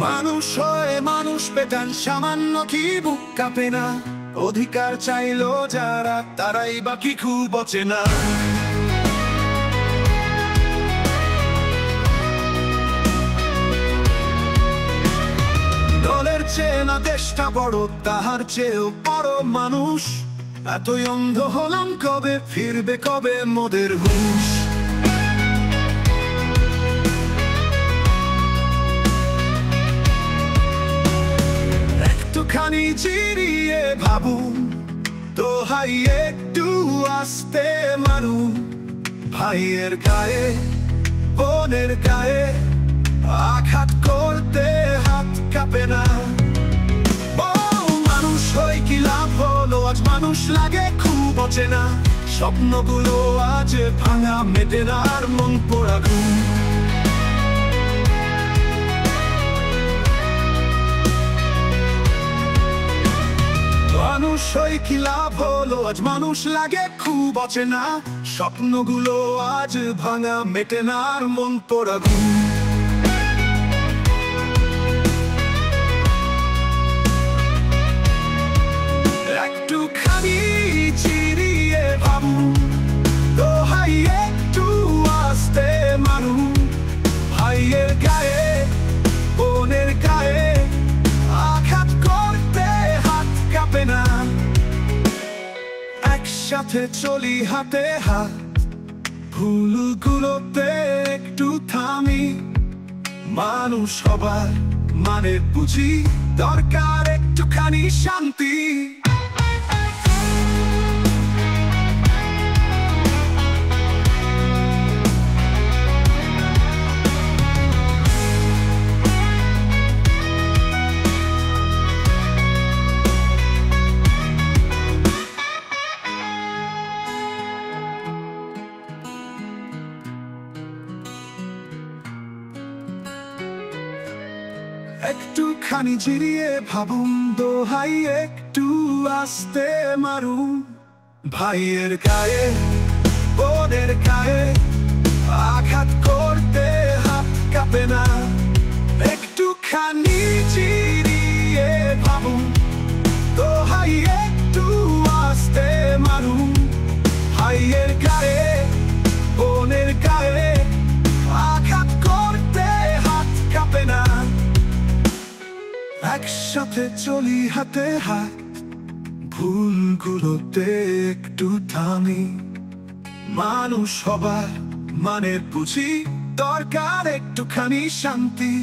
মানুষ হয়ে মানুষ পেটান সামান্য কি বুক কাঁপে না? অধিকার চাইলো যারা তারাই বাকি খুব অচেনা। দলের চেয়ে না দেশটা বড়, তাহার চেয়েও বড় মানুষ। এতই অন্ধ হলাম কবে, ফিরবে কবে মোদের হুঁশ? একটুখানি জিরিয়ে ভাবুন, দোহাই একটু আস্তে মারুন। ভাইয়ের গায়ে বোনের গায়ে আঘাত করতে হাত কাঁপে না। ও মানুষ হই কি লাভ হলো, আজ মানুষ লাগে খুব অচেনা। স্বপ্নগুলো আজ ভাঙা, মেটে না আর মন পোড়া ঘুম। মানুষ হই কি লাভ হলো, আজ মানুষ লাগে খুব অচেনা। স্বপ্নগুলো আজ ভাঙা, মেটে না আর মন পোড়া ঘুম। একটুখানি চিরিয়ে ভাবুন, দোহাই একটু আস্তে মারুন। ভাইয়ের গায়ে বোনের গায়ে আঘাত করতে হাত কাঁপে না। একসাথে চলি হাতে হাত, ভুলগুলোতে একটু থামি। মানুষ হবার মানে বুঝি, দরকার একটুখানি শান্তি। একটুখানি জিরিয়ে ভাবুন, দোহাই একটু আস্তে মারুন। ভাইয়ের গায়ে বোনের গায়ে আঘাত করতে হাত কাঁপে না। একটুখানি জিরিয়ে ভাবুন, দোহাই একটু আস্তে মারুন। ভাইয়ের গায়ে বোনের গায়ে আঘাত করতে হাত কাঁপে না। একসাথে চলি হাতে হাত, ভুলগুলোতে একটু থামি। মানুষ হবার মানে বুঝি, দরকার একটুখানি শান্তি।